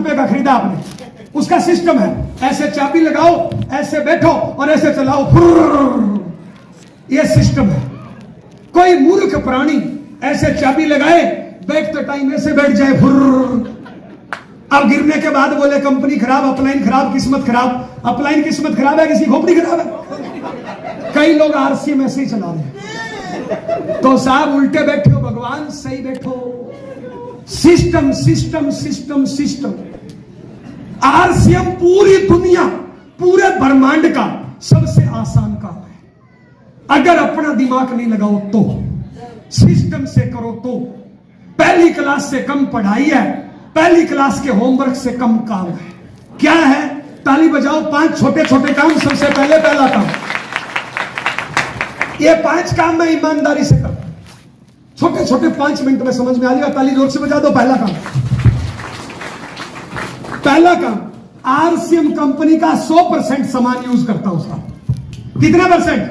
रुपए का खरीदा आपने, उसका सिस्टम है, ऐसे चाबी लगाओ, ऐसे बैठो और ऐसे चलाओ, ये सिस्टम है। कोई मूर्ख प्राणी ऐसे चाबी लगाए, बैठते टाइम ऐसे बैठ जाए, अब गिरने के बाद बोले कंपनी खराब, अपलाइन खराब, किस्मत खराब। अपलाइन किस्मत खराब है, किसी खोपड़ी खराब है। कई लोग आरसी में ऐसे ही चला रहे हैं। तो साहब उल्टे बैठे हो, भगवान सही बैठो। System system system system. RCM पूरी दुनिया, पूरे ब्रह्मांड का सबसे आसान काम है। अगर अपना दिमाग नहीं लगाओ तो, सिस्टम से करो तो। पहली क्लास से कम पढ़ाई है, पहली क्लास के होमवर्क से कम काम है। क्या है? ताली बजाओ, 5 छोटे छोटे काम। सबसे पहले पहला काम, ये 5 काम मैं ईमानदारी से करता हूं, छोटे छोटे 5 मिनट में समझ में आ जाएगा। ताली जोर से बजा दो। पहला काम, पहला काम, आरसीएम कंपनी का 100% सामान यूज करता हूं साहब। कितने परसेंट?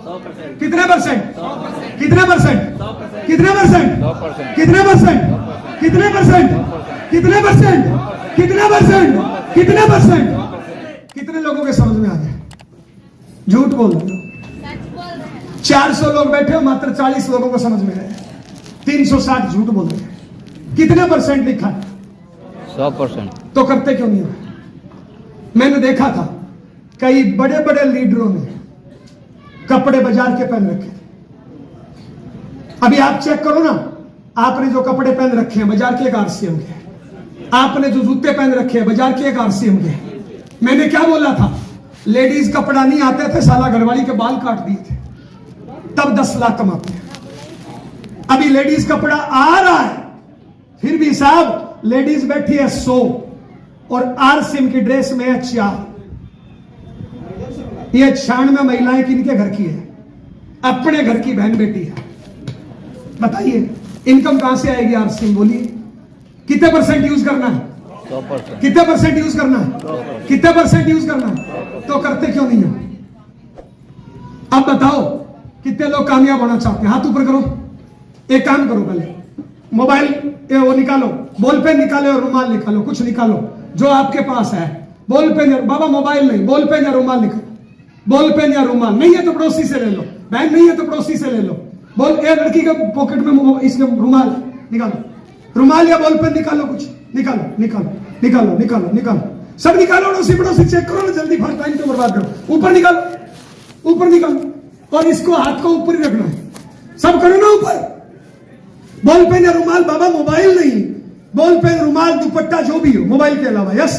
100%। कितने परसेंट? 100%। कितने परसेंट? 100%। कितने परसेंट? 100%। कितने परसेंट? कितने परसेंट? कितने परसेंट? कितने परसेंट? कितने परसेंट? कितने लोगों के समझ में आ गया? झूठ बोल रहे हो। 400 लोग बैठे हो, मात्र 40 लोगों को समझ में आया। 360 झूठ बोल रहे हैं। कितने परसेंट लिखा है? 100%। तो करते क्यों नहीं हो? मैंने देखा था कई बड़े बड़े लीडरों ने कपड़े बाजार के पहन रखे थे। अभी आप चेक करो ना, आपने जो कपड़े पहन रखे हैं बाजार के, एक आरसीएम के। आपने जो जूते पहन रखे हैं बाजार के, एक आरसीएम के। मैंने क्या बोला था? लेडीज कपड़ा नहीं आते थे, साला घरवाली के बाल काट दिए थे, तब 10 लाख कमाते हैं। अभी लेडीज कपड़ा आ रहा है, फिर भी साहब लेडीज बैठी है 100 और आरसीएम की ड्रेस में है 4। ये 96 महिलाएं किनके घर की है? अपने घर की बहन बेटी है। बताइए इनकम कहां से आएगी? आरसीएम बोलिए। कितने परसेंट यूज करना है? 100%। कितने परसेंट यूज करना है? 100%। कितने परसेंट यूज करना है? तो करते क्यों नहीं हो? अब बताओ कितने लोग कामयाब होना चाहते हैं? हाथ ऊपर करो। एक काम करो, पहले मोबाइल वो निकालो, बॉल पेन निकालो और रुमाल निकालो, कुछ निकालो जो आपके पास है। बॉल पेन, बाबा मोबाइल नहीं, बॉल पेन या रुमाल निकालो। बॉल पेन या रुमाल नहीं है तो पड़ोसी से ले लो, बहन नहीं है तो पड़ोसी से ले लो। बोल, ए लड़की के पॉकेट में इसके रुमाल निकालो, रुमाल या बॉल पेन निकालो, कुछ निकालो निकालो निकालो निकालो निकालो, सब निकालो। पड़ोसी पड़ोसी चेक करो ना जल्दी, फास्ट टाइम तो बर्बाद करो। ऊपर निकालो, ऊपर निकालो और इसको हाथ को ऊपर ही रखना है। सब करो ना ऊपर। बॉल पेन या रुमाल, बाबा मोबाइल नहीं, बॉल पेन, रुमाल, दुपट्टा जो भी हो मोबाइल के अलावा। यस,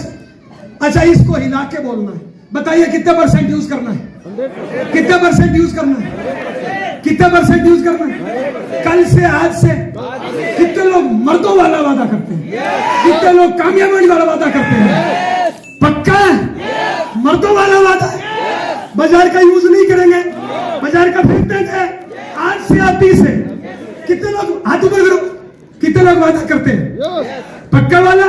अच्छा इसको हिला के बोलना है। बताइए कितने परसेंट यूज करना है? 100%। कितने परसेंट यूज करना है? कितने परसेंट यूज करना है? कल से, आज से कितने लोग मर्दों वाला वादा करते हैं? कितने लोग कामयाबी वाला वादा करते हैं? पक्का है? मर्दों वाला वादा है। बाजार का यूज नहीं करेंगे, बाजार का फेंक देंगे। आज से आप 20 से कितने लोग हाथ ऊपर करो, कितने लोग वादा करते हैं? पक्का वाला?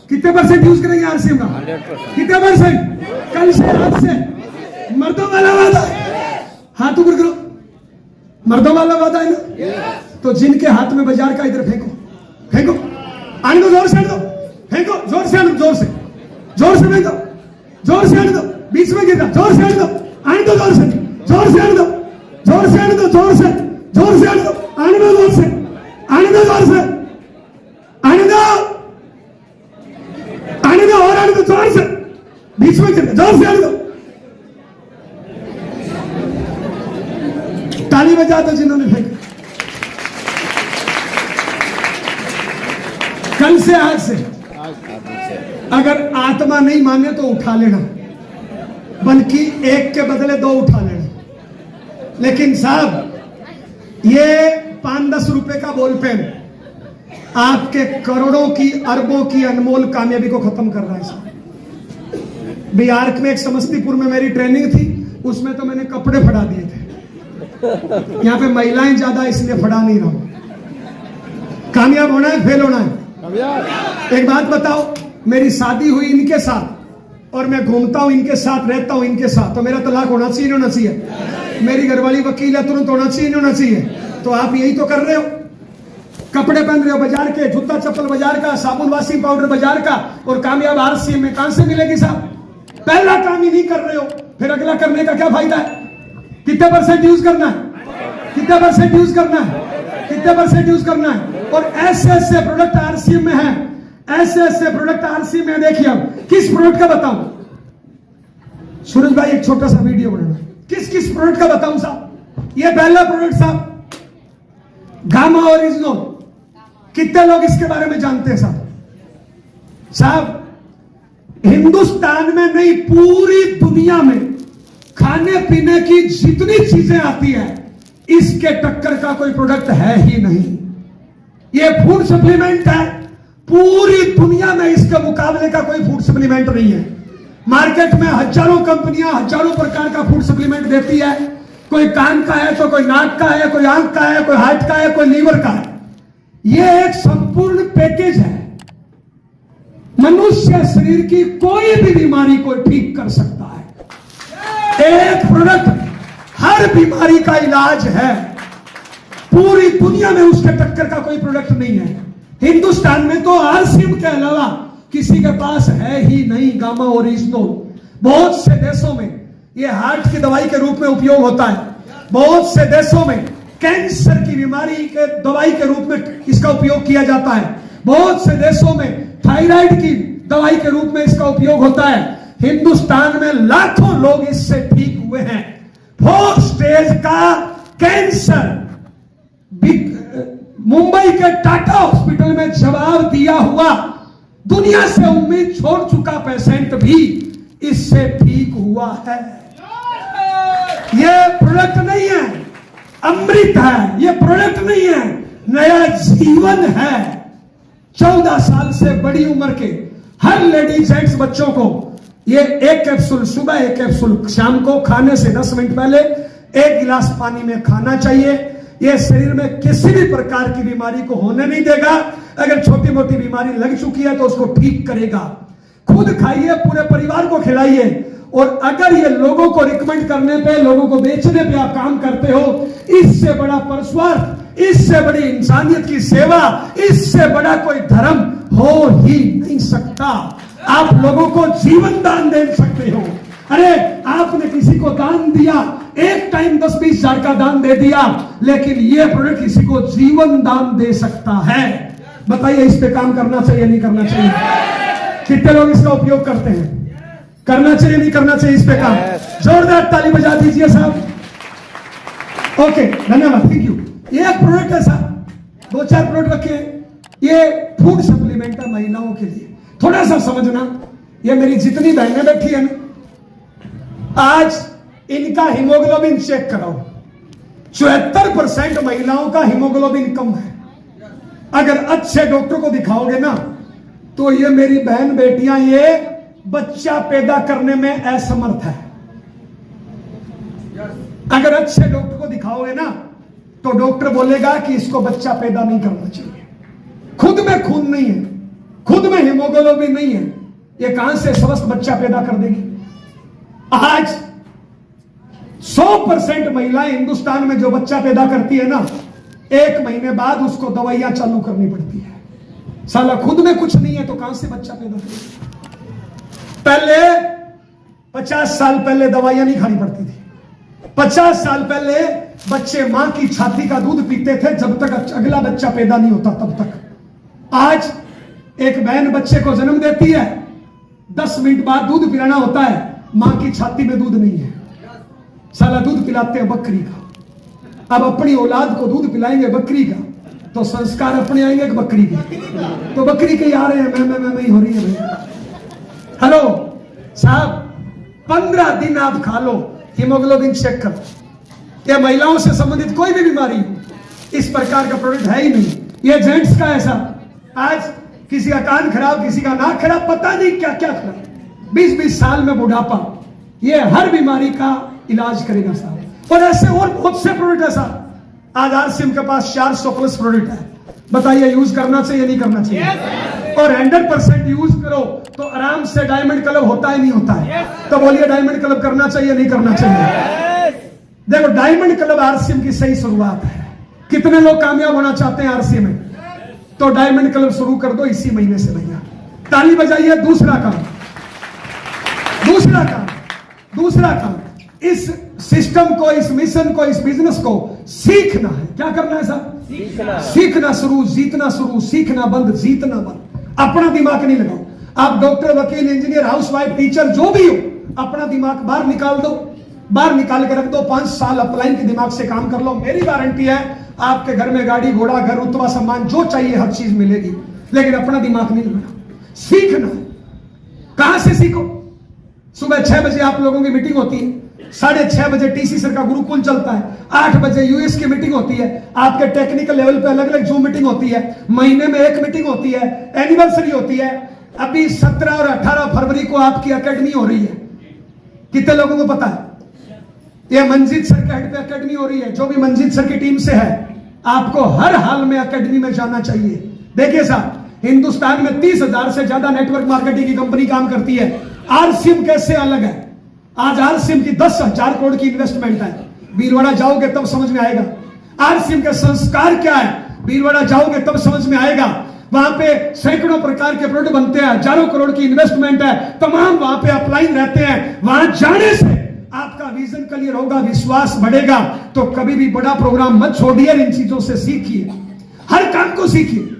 कितने परसेंट यूज करेंगे आरसीएम का? 100%। कितने परसेंट? कल से, आज से मर्दों वाला वादा है। हाथ ऊपर करो। मर्दों वाला वादा है ना? तो जिनके हाथ में बाजार का, इधर फेंको, फेंको, आने दो, जोर से आने दो, फेंको, जोर से आने दो, जोर से, जोर से फेंको, जोर से आने दो, बीच में गिर रहा, जोर से आने दो, आने दो, जोर से, जोर से आने दो, जोर से आने दो, जोर से, जोर से आने दो, आने दो, जोर से, आने दो, जोर से, आने दो, आने दो और आने दो, जोर से, बीच में गिर, जोर से आने दो। ताली बजा दो जिन्होंने फेंका। कल से, आज से। अगर आत्मा नहीं माने तो उठा लेना, बल्कि एक के बदले 2 उठा लेना। लेकिन साहब ये 5-10 रुपए का बॉल पेन आपके करोड़ों की, अरबों की अनमोल कामयाबी को खत्म कर रहा है साहब। बिहार में एक समस्तीपुर में मेरी ट्रेनिंग थी, उसमें तो मैंने कपड़े फड़ा दिए थे। यहाँ पे महिलाएं ज्यादा, इसलिए फड़ा नहीं रहा हूं। कामयाब होना है, फेल होना है? एक बात बताओ, मेरी शादी हुई इनके साथ और मैं घूमता हूं इनके साथ, रहता हूं इनके साथ, तो मेरा तलाक होना चाहिए, होना चाहिए? मेरी घरवाली वकील है, तुरंत होना चाहिए, होना चाहिए? तो आप यही तो कर रहे हो। कपड़े पहन रहे हो बाजार के, जूता चप्पल बाजार का, साबुन वाशिंग पाउडर बाजार का, और कामयाब आरसीएम में कहां से मिलेगी साहब? पहला काम ही नहीं कर रहे हो, फिर अगला करने का क्या फायदा है? कितने परसेंट यूज करना है? कितने परसेंट यूज करना है? कितने परसेंट यूज करना है? और ऐसे ऐसे प्रोडक्ट आरसीएम में है, ऐसे ऐसे प्रोडक्ट आरसीएम में। देखिए अब किस प्रोडक्ट का बताऊं सूरज भाई, एक छोटा सा वीडियो बनाना, किस किस प्रोडक्ट का बताऊं साहब? ये पहला प्रोडक्ट साहब गामा ओरिजिनल। कितने लोग इसके बारे में जानते हैं साहब? साहब हिंदुस्तान में नहीं, पूरी दुनिया में खाने पीने की जितनी चीजें आती है, इसके टक्कर का कोई प्रोडक्ट है ही नहीं। ये फूड सप्लीमेंट है, पूरी दुनिया में इसके मुकाबले का कोई फूड सप्लीमेंट नहीं है। मार्केट में हजारों कंपनियां हजारों प्रकार का फूड सप्लीमेंट देती है, कोई कान का है तो कोई नाक का है, कोई आंख का है, कोई हार्ट का है, कोई लीवर का है। यह एक संपूर्ण पैकेज है, मनुष्य शरीर की कोई भी बीमारी को ठीक कर सकता है। एक प्रोडक्ट हर बीमारी का इलाज है, पूरी दुनिया में उसके टक्कर का कोई प्रोडक्ट नहीं है। हिंदुस्तान में तो आरसीएम के अलावा किसी के पास है ही नहीं गामा ओरिजिनल। बहुत से देशों में यह हार्ट की दवाई के रूप में उपयोग होता है, बहुत से देशों में कैंसर की बीमारी के दवाई के रूप में इसका उपयोग किया जाता है, बहुत से देशों में थायराइड की दवाई के रूप में इसका उपयोग होता है। हिंदुस्तान में लाखों लोग इससे ठीक हुए हैं। 4 स्टेज का कैंसर मुंबई के टाटा हॉस्पिटल में जवाब दिया हुआ, दुनिया से उम्मीद छोड़ चुका पेशेंट भी इससे ठीक हुआ है। यह प्रोडक्ट नहीं है अमृत है, यह प्रोडक्ट नहीं है, नया जीवन है। 14 साल से बड़ी उम्र के हर लेडीज जेंट्स बच्चों को ये एक कैप्सूल सुबह, एक कैप्सूल शाम को, खाने से 10 मिनट पहले 1 गिलास पानी में खाना चाहिए। यह शरीर में किसी भी प्रकार की बीमारी को होने नहीं देगा। अगर छोटी मोटी बीमारी लग चुकी है तो उसको ठीक करेगा। खुद खाइए, पूरे परिवार को खिलाइए, और अगर ये लोगों को रिकमेंड करने पे, लोगों को बेचने पे आप काम करते हो, इससे बड़ा परस्वार्थ, इससे बड़ी इंसानियत की सेवा, इससे बड़ा कोई धर्म हो ही नहीं सकता। आप लोगों को जीवन दान दे सकते हो। अरे आपने किसी को दान दिया, एक टाइम 10-20 हजार का दान दे दिया, लेकिन यह प्रोडक्ट किसी को जीवन दान दे सकता है। बताइए इस पे काम करना चाहिए नहीं करना चाहिए? कितने लोग इसका उपयोग करते हैं? करना चाहिए नहीं करना चाहिए इस पे काम? जोरदार ताली बजा दीजिए साहब। ओके, धन्यवाद, थैंक यू। ये एक प्रोडक्ट है साहब, 2-4 प्रोडक्ट रखे। ये फूड सप्लीमेंट है महिलाओं के लिए। थोड़ा सा समझना, ये मेरी जितनी बहनें बैठी है ना, आज इनका हीमोग्लोबिन चेक कराओ। 74% महिलाओं का हीमोग्लोबिन कम है। अगर अच्छे डॉक्टर को दिखाओगे ना, तो ये मेरी बहन बेटियां ये बच्चा पैदा करने में असमर्थ है। अगर अच्छे डॉक्टर को दिखाओगे ना, तो डॉक्टर बोलेगा कि इसको बच्चा पैदा नहीं करना चाहिए। खुद में खून नहीं है, खुद में हीमोग्लोबिन नहीं है, ये कहां से स्वस्थ बच्चा पैदा कर देगी? आज 100% महिलाएं हिंदुस्तान में जो बच्चा पैदा करती है ना, 1 महीने बाद उसको दवाइयां चालू करनी पड़ती है। साला खुद में कुछ नहीं है तो कहां से बच्चा पैदा करेगी? पहले 50 साल पहले दवाइयां नहीं खानी पड़ती थी। 50 साल पहले बच्चे मां की छाती का दूध पीते थे जब तक अगला बच्चा पैदा नहीं होता तब तक। आज एक बहन बच्चे को जन्म देती है, 10 मिनट बाद दूध पिलाना होता है, मां की छाती में दूध नहीं है, साला दूध पिलाते हैं बकरी का। अब अपनी औलाद को दूध पिलाएंगे बकरी का, तो संस्कार अपने आएंगे कि बकरी के? तो बकरी के आ रहे हैं, मैं ही हो रही है भैया। हेलो साहब, 15 दिन आप खा लो, हीमोग्लोबिन चेक करो। ये महिलाओं से संबंधित कोई भी बीमारी हो, इस प्रकार का प्रोडक्ट है ही नहीं। ये जेंट्स का ऐसा, आज किसी का कान खराब, किसी का नाक खराब, पता नहीं क्या क्या खराब, 20-20 साल में बुढ़ापा, ये हर बीमारी का इलाज करेगा साहब। और ऐसे और बहुत से प्रोडक्ट है साहब। आज आरसीएम के पास 400+ प्रोडक्ट है। बताइए यूज करना चाहिए नहीं करना चाहिए? और 100% यूज करो तो आराम से डायमंड क्लब होता है नहीं होता है? तो बोलिए डायमंड क्लब करना चाहिए नहीं करना चाहिए? देखो, डायमंड क्लब आरसीएम की सही शुरुआत है। कितने लोग कामयाब होना चाहते हैं आरसीएम में? तो डायमंड क्लब शुरू कर दो इसी महीने से भैया। ताली बजाइए। दूसरा काम, इस सिस्टम को, इस मिशन को, इस बिजनेस को सीखना है। क्या करना है साहब? सीखना शुरू, जीतना शुरू, सीखना बंद, जीतना बंद। अपना दिमाग नहीं लगाओ। आप डॉक्टर, वकील, इंजीनियर, हाउसवाइफ, टीचर जो भी हो, अपना दिमाग बाहर निकाल दो, बाहर निकाल के रख दो। 5 साल अपलाइन के दिमाग से काम कर लो। मेरी गारंटी है आपके घर में गाड़ी घोड़ा, घर, रुतबा, सम्मान जो चाहिए हर चीज मिलेगी। लेकिन अपना दिमाग नहीं लगाना। सीखना है। कहां से सीखो? सुबह 6 बजे आप लोगों की मीटिंग होती है, 6:30 बजे टीसी सर का गुरुकुल चलता है, 8 बजे यूएस की मीटिंग होती है, आपके टेक्निकल लेवल पे अलग अलग जूम मीटिंग होती है, महीने में 1 मीटिंग होती है, एनिवर्सरी होती है। अभी 17 और 18 फरवरी को आपकी एकेडमी हो रही है। कितने लोगों को पता है? यह मंजीत सर के हेड पे एकेडमी हो रही है। जो भी मंजीत सर की टीम से है, आपको हर हाल में एकेडमी में जाना चाहिए। देखिए साहब, हिंदुस्तान में 30,000 से ज्यादा नेटवर्क मार्केटिंग की कंपनी काम करती है। आरसीएम कैसे अलग है? आज आरसीएम की 10,000 करोड़ की इन्वेस्टमेंट है। भीलवाड़ा जाओगे तब समझ में आएगा आरसीएम के संस्कार क्या है। भीलवाड़ा जाओगे तब समझ में आएगा। वहां पे सैकड़ों प्रकार के प्रोडक्ट बनते हैं, हजारों करोड़ की इन्वेस्टमेंट है, तमाम वहां पे अपलाइन रहते हैं। वहां जाने से आपका विजन क्लियर होगा, विश्वास बढ़ेगा। तो कभी भी बड़ा प्रोग्राम मत छोड़िए, इन चीजों से सीखिए, हर काम को सीखिए।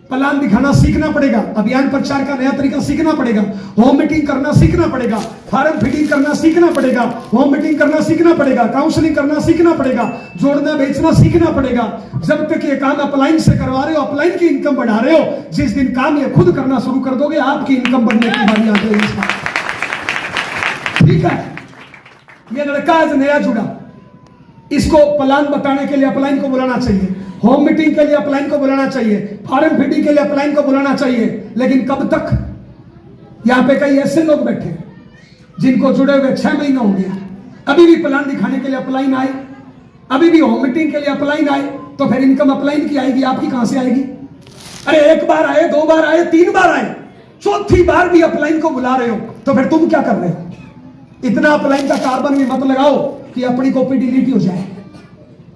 प्लान दिखाना सीखना पड़ेगा, अभियान प्रचार का नया तरीका सीखना पड़ेगा, होम मीटिंग करना सीखना पड़ेगा, फॉर्म फिटिंग करना सीखना पड़ेगा, होम मीटिंग करना सीखना पड़ेगा, काउंसलिंग करना सीखना पड़ेगा, जोड़ना बेचना सीखना पड़ेगा। जब तक ये काम अपलाइन से करवा रहे हो, अपलाइन की इनकम बढ़ा रहे हो, जिस दिन काम ये खुद करना शुरू कर दोगे, आपकी इनकम बढ़ने की बारी आ जाएगी। ठीक है, ये लड़का आज नया जुड़ा, इसको प्लान बताने के लिए अपलाइन को बुलाना चाहिए, होम मीटिंग के लिए अपलाइन को बुलाना चाहिए, फॉर्म फिटिंग के लिए अपलाइन को बुलाना चाहिए। लेकिन कब तक? यहां पे कई ऐसे लोग बैठे हैं जिनको जुड़े हुए 6 महीना हो गया, अभी भी प्लान दिखाने के लिए अपलाइन आए, अभी भी होम मीटिंग के लिए अपलाइन आए, तो फिर इनकम अपलाइन की आएगी, आपकी कहां से आएगी? अरे 1 बार आए, 2 बार आए, 3 बार आए, 4थी बार भी अपलाइन को बुला रहे हो, तो फिर तुम क्या कर रहे हो? इतना अपलाइन का कार्बन भी मत लगाओ कि अपनी कॉपी डिलीट हो जाए।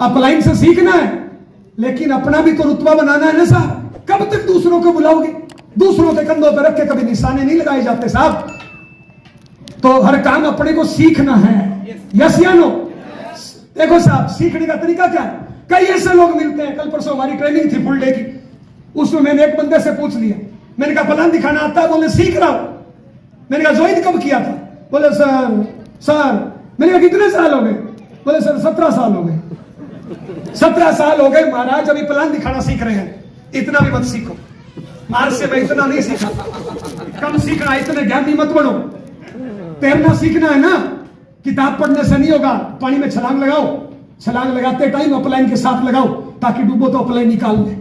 अपलाइन से सीखना है, लेकिन अपना भी तो रुतबा बनाना है ना साहब। कब तक दूसरों को बुलाओगे? दूसरों के कंधों पर रख के कभी निशाने नहीं लगाए जाते साहब। तो हर काम अपने को सीखना है। यस या नो? देखो साहब, सीखने का तरीका क्या है? कई ऐसे लोग मिलते हैं। कल परसों हमारी ट्रेनिंग थी फुल डे की, उसमें मैंने एक बंदे से पूछ लिया, मैंने कहा प्लान दिखाना आता है? बोले सीख रहा हूं। मैंने कहा ज्वाइन कब किया था? बोले सर मैंने कहा कितने साल हो गए? बोले सर 17 साल हो गए। 17 साल हो गए महाराज, अभी प्लान दिखाना सीख रहे हैं। इतना भी मत सीखो। आज से मैं इतना नहीं सीखा, कम सीखना, इतने ज्ञानी मत बनो। तैरना सीखना है ना, किताब पढ़ने से नहीं होगा। पानी में छलांग लगाओ, छलांग लगाते टाइम अपलाइन के साथ लगाओ, ताकि डूबो तो अपलाइन निकाल ले।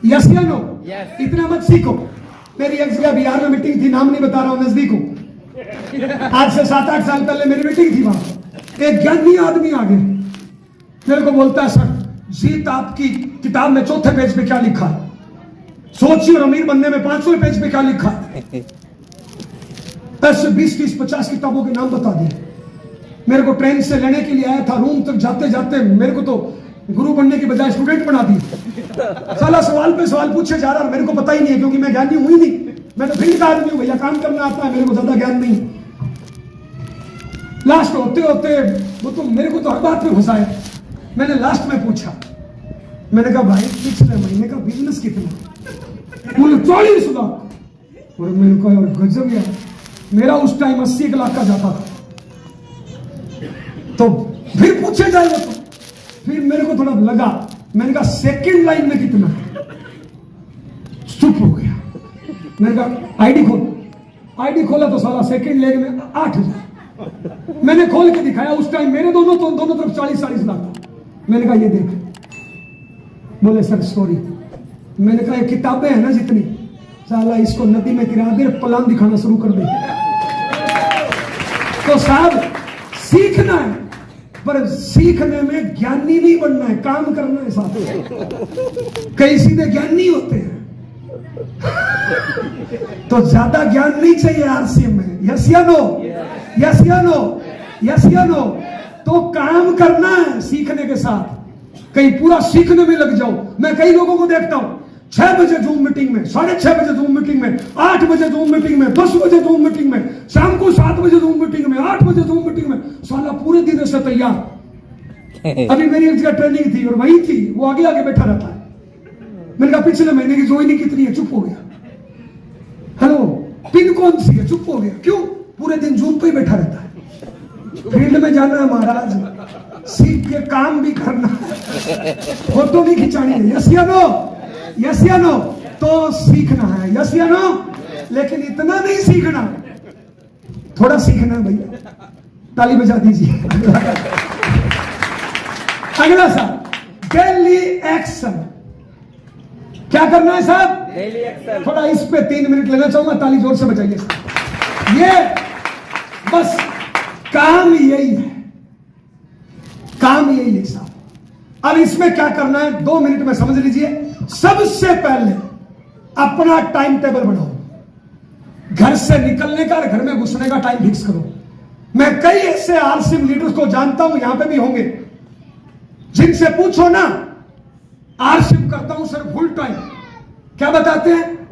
यस या नो? इतना मत सीखो। मेरी एक जगह बिहार में मीटिंग थी, नाम नहीं बता रहा हूं, नजदीक हूं। आज से 7-8 साल पहले मेरी मीटिंग थी। वहां एक ज्ञानी आदमी आ गया, मेरे को बोलता है सर जीत आपकी किताब में 4थे पेज पे क्या लिखा है? सोचिए, और अमीर बनने में 5वें पेज पे क्या लिखा है? ऐसे 20, 30, 50 किताबों के नाम बता दिए। मेरे को ट्रेन से लेने के लिए आया था, रूम तक जाते जाते मेरे को तो गुरु बनने की बजाय स्टूडेंट बना दिया। साला सवाल पे सवाल पूछे जा रहा है, मेरे को पता ही नहीं है, क्योंकि मैं ज्ञानी हुई नहीं। मैं तो फील्ड का आदमी हूं भैया, काम करना आता है, मेरे को ज्यादा ज्ञान नहीं। लास्ट होते होते वो तो मेरे को तो हर बात पे घुसाया। मैंने लास्ट में पूछा, मैंने कहा भाई पिछले महीने का बिजनेस कितना? बोले 40 लाख। और मेरे को और गजब यार, मेरा उस टाइम 80 लाख का जाता था। तो फिर पूछे जाए वो, तो फिर मेरे को थोड़ा लगा। मैंने कहा सेकंड लाइन में कितना? चुप हो गया। मैंने कहा आईडी खोल। आईडी खोला तो साला सेकंड लेग में 8,000। मैंने खोल के दिखाया, उस टाइम मेरे दोनों तरफ 40-40 लाख था। मैंने कहा ये देख। बोले सर सॉरी। मैंने कहा ये किताबें हैं ना जितनी, साला इसको नदी में गिरा दे, प्लान दिखाना शुरू कर दे। तो साहब सीखना है, पर सीखने में ज्ञानी नहीं बनना है, काम करना है साथ। कई सीधे ज्ञानी होते हैं, तो ज्यादा ज्ञान नहीं चाहिए आरसीएम में। यस या नो? यस या नो? यस या नो? तो काम करना है सीखने के साथ। कहीं पूरा सीखने में लग जाओ। मैं कई लोगों को देखता हूं, 6 बजे जूम मीटिंग में, 6:30 बजे जूम मीटिंग में, 8 बजे जूम मीटिंग में, 10 बजे जूम मीटिंग में, शाम को 7 बजे जूम मीटिंग में, 8 बजे जूम मीटिंग में, साला पूरे दिन से तैयार। अभी मेरी एक जगह ट्रेनिंग थी और वही थी, वो आगे आगे बैठा रहता है। मैंने कहा पिछले महीने की ज्वाइनिंग कितनी है? चुप हो गया। हेलो, पिन कौन सी है? चुप हो गया। क्यों? पूरे दिन जूम पे ही बैठा रहता है। फील्ड में जाना है महाराज, सीख के काम भी करना है, फोटो भी खिंचानी है। यस या नो? यस या नो? तो सीखना है। यस या नो? लेकिन इतना नहीं सीखना, थोड़ा सीखना है भैया। ताली बजा दीजिए। अगला साहब, डेली एक्शन। क्या करना है साहब? Daily action. थोड़ा इस पे 3 मिनट लेना चाहूंगा, ताली जोर से बजाइए। ये बस काम यही है, काम यही है साहब। अब इसमें क्या करना है 2 मिनट में समझ लीजिए। सबसे पहले अपना टाइम टेबल बनाओ। घर से निकलने का और घर में घुसने का टाइम फिक्स करो। मैं कई ऐसे आरसीएम लीडर्स को जानता हूं, यहां पे भी होंगे, जिनसे पूछो ना आरसीएम करता हूं सर फुल टाइम, क्या बताते हैं?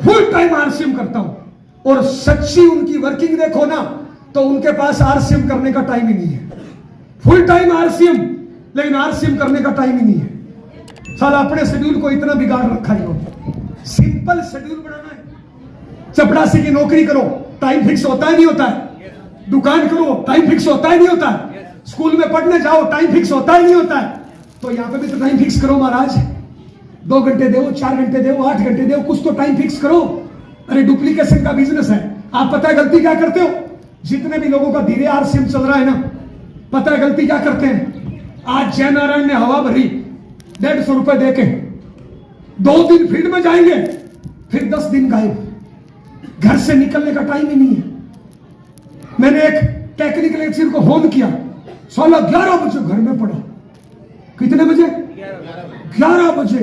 फुल टाइम आरसीएम करता हूं। और सच्ची उनकी वर्किंग देखो ना तो उनके पास आरसीएम करने का टाइम ही नहीं है। फुल टाइम आरसीएम, लेकिन आरसीएम करने का टाइम ही नहीं है। साला अपने शेड्यूल को इतना बिगाड़ रखा है। सिंपल शेड्यूल बनाना है। चपरासी की नौकरी करो, टाइम फिक्स होता है नहीं होता है? दुकान करो, टाइम फिक्स होता है नहीं होता है? स्कूल में पढ़ने जाओ, टाइम फिक्स होता है नहीं होता है? तो यहां पे भी तो टाइम फिक्स करो महाराज। 2 घंटे दो, 4 घंटे दो, 8 घंटे दो, कुछ तो टाइम फिक्स करो। अरे डुप्लीकेशन का बिजनेस है। आप पता है गलती क्या करते हो? जितने भी लोगों का धीरे आरसीएम चल रहा है ना, पता है गलती क्या करते हैं? आज जयनारायण ने हवा भरी 150 रुपए देके, 2 दिन फील्ड में जाएंगे, फिर 10 दिन गायब। घर से निकलने का टाइम ही नहीं है। मैंने एक टेक्निकल इंजीनियर को फोन किया, साला 11 बजे घर में पड़ा। कितने बजे? 11 बजे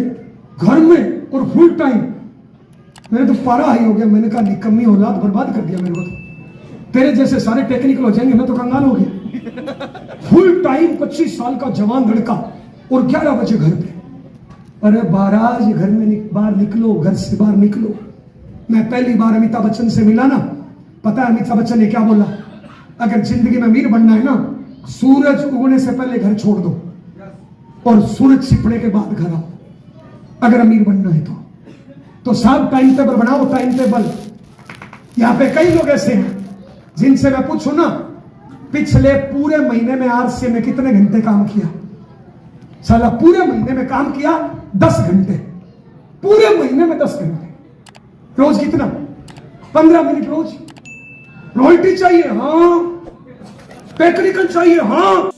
घर में, और फुल टाइम। मेरे तो पारा हाई हो गया। मैंने कहा निकम्मी औलाद, बर्बाद कर दिया मेरे को। तेरे जैसे सारे टेक्निकल हो जाएंगे, मैं तो कंगाल हो गया। फुल टाइम 25 साल का जवान लड़का, और 11 बजे घर पे। अरे महाराज, घर में बाहर निकलो, घर से बाहर निकलो। मैं पहली बार अमिताभ बच्चन से मिला ना, पता है अमिताभ बच्चन ने क्या बोला? अगर जिंदगी में अमीर बनना है ना, सूरज उगने से पहले घर छोड़ दो और सूरज छिपने के बाद घर आओ, अगर अमीर बनना है तो साहब टाइम टेबल बनाओ। Time table. यहां पे कई लोग ऐसे हैं जिनसे मैं पूछूं ना, पिछले पूरे महीने में आरसीएम में कितने घंटे काम किया? साला पूरे महीने में काम किया 10 घंटे। पूरे महीने में 10 घंटे। रोज कितना? 15 मिनट रोज। रॉयल्टी चाहिए? हाँ। टेक्निकल चाहिए? हाँ।